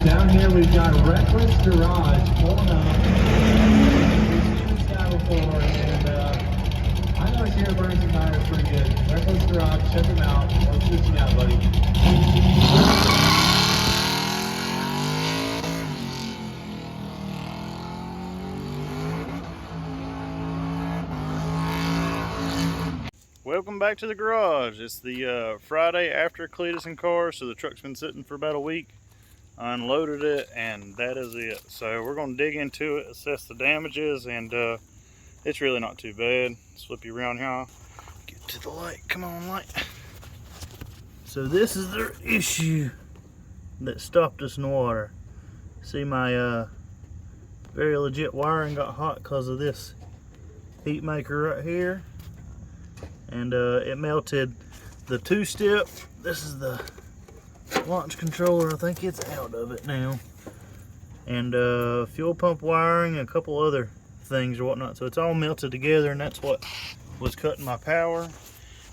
Down here we've got Reckless Garage pulling up. We've seen this guy before, and I know he's here to burn some tires pretty good. Reckless Garage, check him out. Let's see what you got, buddy. Welcome back to the garage. It's the Friday after Cletus and Car, so the truck's been sitting for about a week. I unloaded it, and that is it. So we're going to dig into it, assess the damages, and it's really not too bad. Flip you around here. Get to the light. Come on, light. So this is the issue that stopped us in the water. See, my very legit wiring got hot because of this heat maker right here. And it melted the two-step. This is the launch controller. I think it's out of it now. And fuel pump wiring and a couple other things or whatnot. So it's all melted together, and that's what was cutting my power.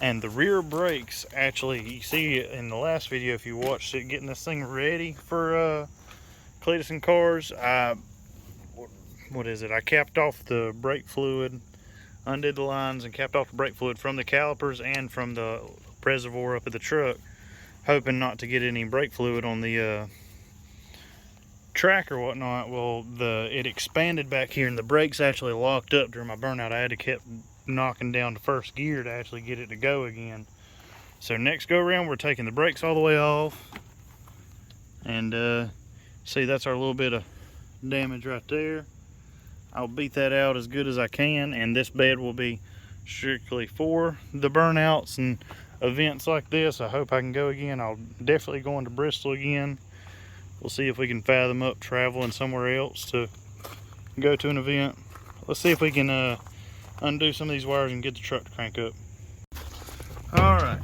And the rear brakes, actually, you see in the last video, if you watched it, getting this thing ready for Cletus and Cars, what is it? I capped off the brake fluid, undid the lines and capped off the brake fluid from the calipers and from the reservoir up at the truck, hoping not to get any brake fluid on the track or whatnot. Well, it expanded back here, and the brakes actually locked up during my burnout. I had to keep knocking down the first gear to actually get it to go again. So next go around, we're taking the brakes all the way off, and see, that's our little bit of damage right there. I'll beat that out as good as I can, and this bed will be strictly for the burnouts and events like this. I hope I can go again. I'll definitely go into Bristol again. We'll see if we can fathom up traveling somewhere else to go to an event. Let's see if we can undo some of these wires and get the truck to crank up. Alright,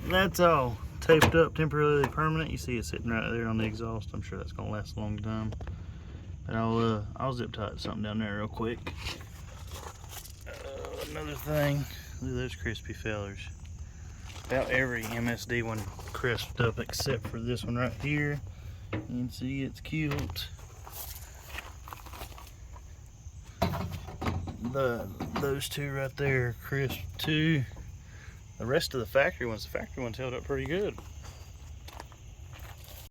that's all taped up, temporarily permanent. You see it sitting right there on the exhaust. I'm sure that's going to last a long time. But I'll zip tie something down there real quick. Another thing, look at those crispy fellers. About every MSD one crisped up except for this one right here. You can see it's cute. Those two right there are crisp too. The rest of the factory ones held up pretty good.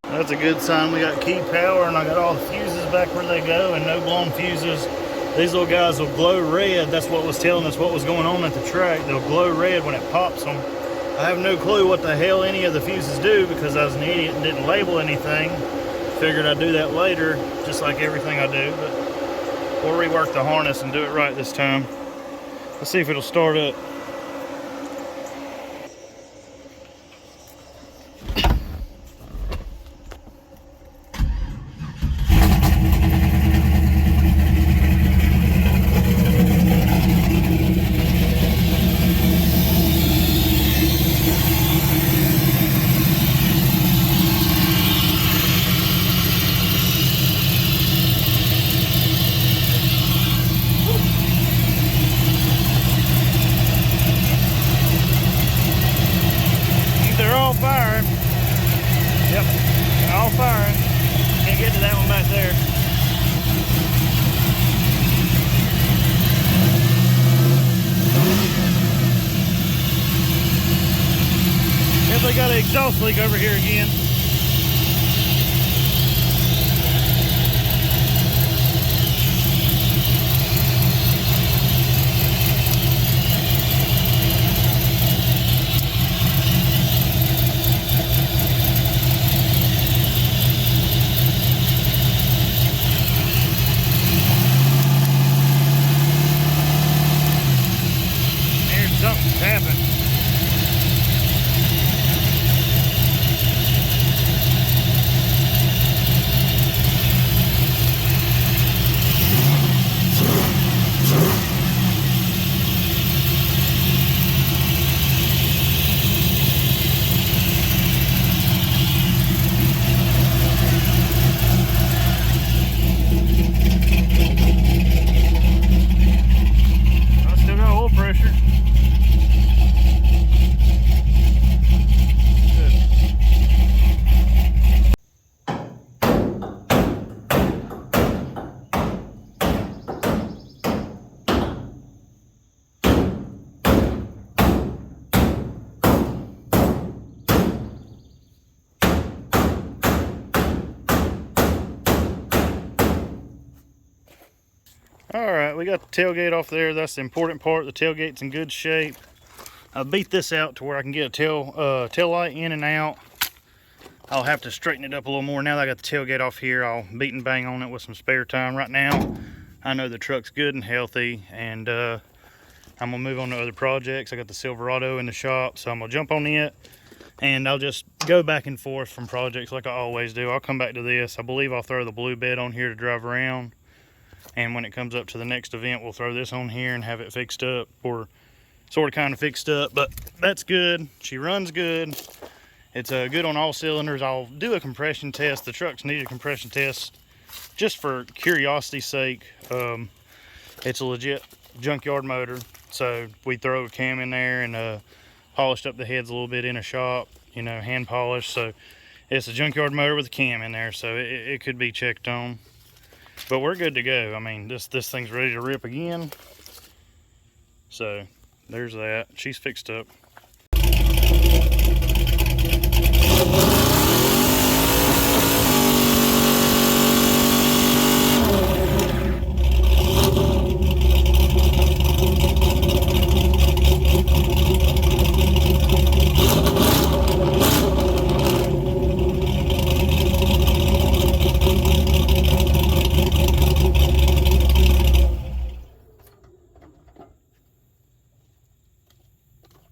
That's a good sign. We got key power, and I got all the fuses back where they go, and no blown fuses. These little guys will glow red. That's what was telling us what was going on at the track. They'll glow red when it pops them. I have no clue what the hell any of the fuses do because I was an idiot and didn't label anything. Figured I'd do that later, just like everything I do, but we'll rework the harness and do it right this time. Let's see if it'll start up. Firing. Yep, all firing. Can't get to that one back there. Definitely got an exhaust leak over here again. Something's happened. All right, we got the tailgate off there. That's the important part. The tailgate's in good shape. I beat this out to where I can get a tail light in and out. I'll have to straighten it up a little more now that I got the tailgate off here. I'll beat and bang on it with some spare time. Right now, I know the truck's good and healthy, and I'm gonna move on to other projects. I got the Silverado in the shop, so I'm gonna jump on it, and I'll just go back and forth from projects like I always do. I'll come back to this. I believe I'll throw the blue bed on here to drive around, and when it comes up to the next event, we'll throw this on here and have it fixed up, or sort of kind of fixed up. But that's good. She runs good. It's good on all cylinders. I'll do a compression test. The trucks need a compression test just for curiosity's sake. It's a legit junkyard motor, so we throw a cam in there and polished up the heads a little bit in a shop, you know, hand polished. So it's a junkyard motor with a cam in there, so it could be checked on. But we're good to go. I mean, this thing's ready to rip again. So there's that. She's fixed up.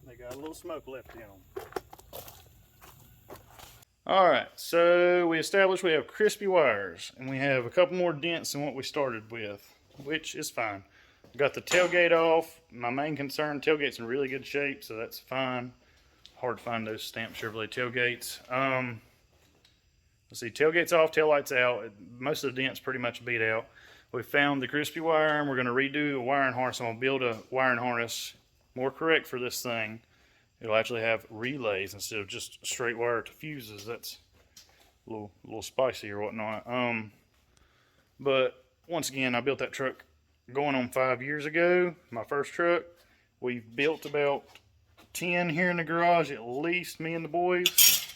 They got a little smoke left in them. All right, so we established we have crispy wires, and we have a couple more dents than what we started with, which is fine. Got the tailgate off. My main concern, tailgate's in really good shape, so that's fine. Hard to find those stamped Chevrolet tailgates. Let's see, tailgate's off, taillight's out. Most of the dents pretty much beat out. We found the crispy wire, and we're gonna redo a wiring harness. I'm gonna build a wiring harness more correct for this thing. It'll actually have relays instead of just straight wire to fuses. That's a little spicy or whatnot. But once again, I built that truck going on 5 years ago, my first truck. We've built about 10 here in the garage, at least, me and the boys.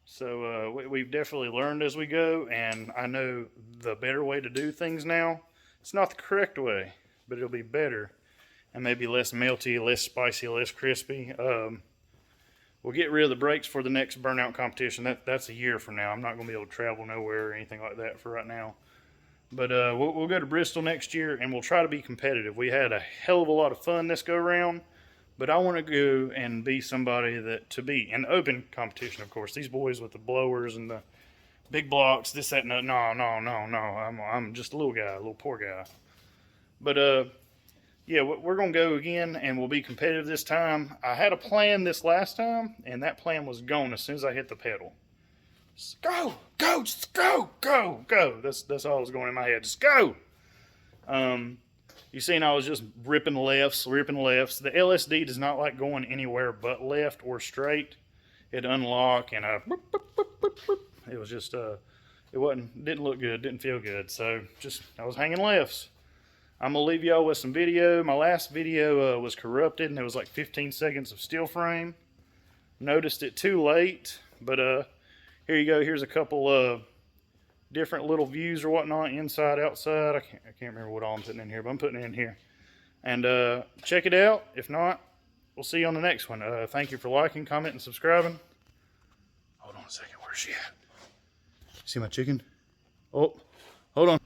So we've definitely learned as we go, and I know the better way to do things now. It's not the correct way, but it'll be better. And maybe less melty, less spicy, less crispy. We'll get rid of the brakes for the next Burnout competition. That's a year from now. I'm not going to be able to travel nowhere or anything like that for right now. But we'll go to Bristol next year, and we'll try to be competitive. We had a hell of a lot of fun this go around, but I want to go and be somebody to be in open competition, of course. These boys with the blowers and the big blocks, this, that, no. I'm just a little guy, a little poor guy. But yeah, we're going to go again, and we'll be competitive this time. I had a plan this last time, and that plan was gone as soon as I hit the pedal. Just go, just go. That's all that was going in my head. Just go. You seen I was just ripping lefts. The LSD does not like going anywhere but left or straight. It unlock, and it was just didn't look good, didn't feel good. So I was hanging lefts. I'm going to leave y'all with some video. My last video was corrupted, and there was like 15 seconds of still frame. Noticed it too late, but here you go. Here's a couple different little views or whatnot, inside, outside. I can't remember what all I'm putting in here, but I'm putting it in here. And check it out. If not, we'll see you on the next one. Thank you for liking, commenting, and subscribing. Hold on a second. Where's she at? See my chicken? Oh, hold on.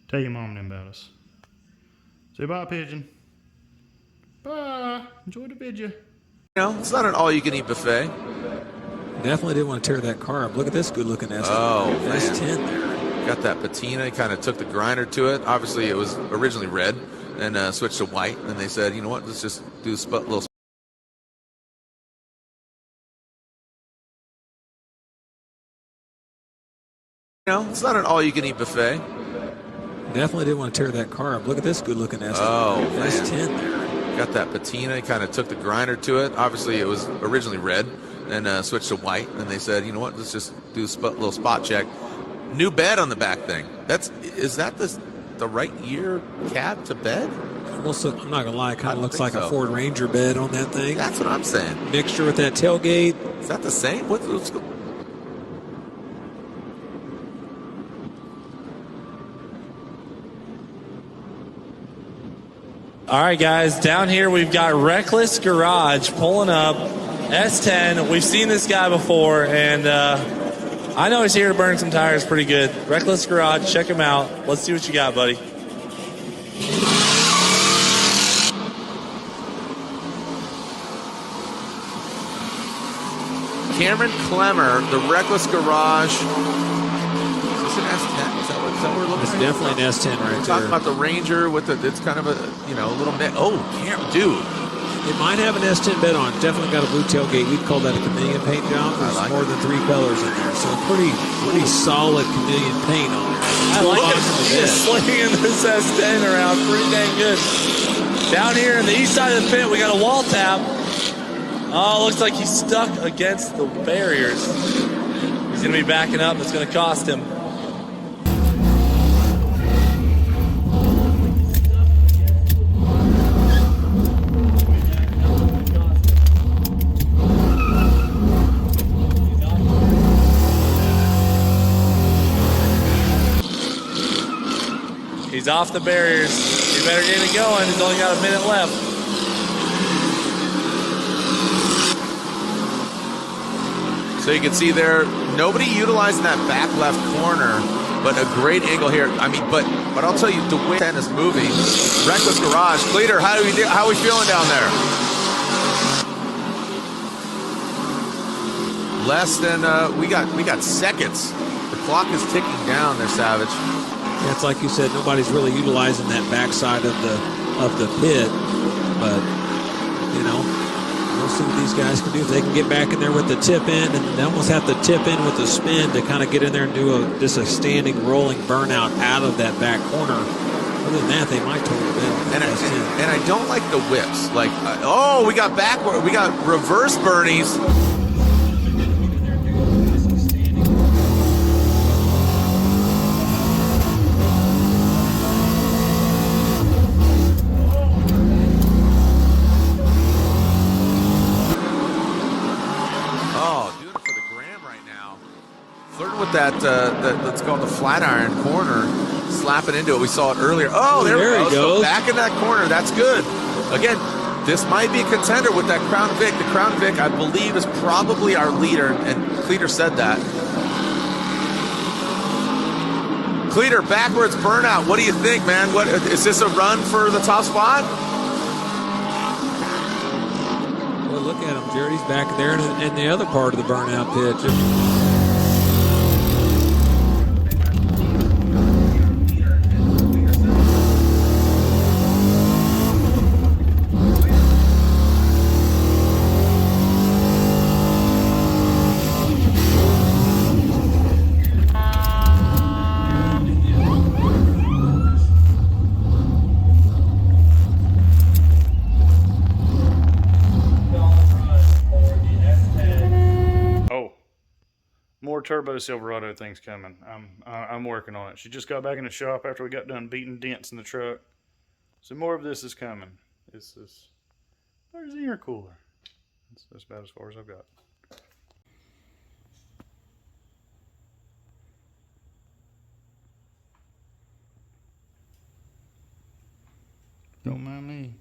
Tell your mom them about us. Say bye, pigeon. Bye. Enjoy the video. You know, it's not an all-you-can-eat buffet. Definitely didn't want to tear that car up. Look at this good-looking S10. Oh, man. S10 there. Got that patina. Kind of took the grinder to it. Obviously, it was originally red and switched to white. And they said, you know what, let's just do a little. You know, it's not an all-you-can-eat buffet. Definitely didn't want to tear that car up. Look at this good-looking S10. Oh, man. S10 there. Got that patina. Kind of took the grinder to it. Obviously, it was originally red and switched to white. And they said, you know what, let's just do a little spot check. New bed on the back thing. Is that the right year cab to bed? Almost, I'm not gonna lie, it kind of looks like a Ford Ranger bed on that thing. That's what I'm saying. Mixture with that tailgate. Is that the same? What's All right, guys, down here we've got Reckless Garage pulling up, S10. We've seen this guy before, and I know he's here to burn some tires pretty good. Reckless Garage, check him out. Let's see what you got, buddy. Cameron Clemmer, the Reckless Garage. Is this an S10? Is that what we're looking It's at? definitely an S10 right We're talking there. about the Ranger with the, it's kind of a, you know, a little bit. Oh, dude. It might have an S10 bed on it. Definitely got a blue tailgate. We'd call that a chameleon paint job. There's like more than 3 colors in there. So pretty solid chameleon paint on there. I like it. Slinging this S10 around pretty dang good. Down here in the east side of the pit, we got a wall tap. Oh, looks like he's stuck against the barriers. He's going to be backing up. It's going to cost him. He's off the barriers. You better get it going. He's only got a minute left. So you can see there, nobody utilizing that back left corner, but a great angle here. I mean, but I'll tell you, the way 10 is moving. Reckless Garage, Cleater, how are we feeling down there? Less than we got seconds. The clock is ticking down there, Savage. Yeah, it's like you said, nobody's really utilizing that backside of the pit, but you know, we'll see what these guys can do. If they can get back in there with the tip in, and they almost have to tip in with the spin to kind of get in there and do just a standing rolling burnout out of that back corner. Other than that, they might totally win. And I don't like the whips. Like, oh, we got reverse Bernies. That let's call it the flat iron corner, slapping into it. We saw it earlier. Oh, there we go. So back in that corner. That's good. Again, this might be a contender with that Crown Vic. The Crown Vic, I believe, is probably our leader, and Cleater said that. Cleater, backwards burnout. What do you think, man? What is this a run for the top spot? Well, look at him. Jaredy's back there in the other part of the burnout pit. More turbo Silverado things coming. I'm working on it. She just got back in the shop after we got done beating dents in the truck. So more of this is coming. There's the intercooler. That's about as far as I've got. Don't mind me.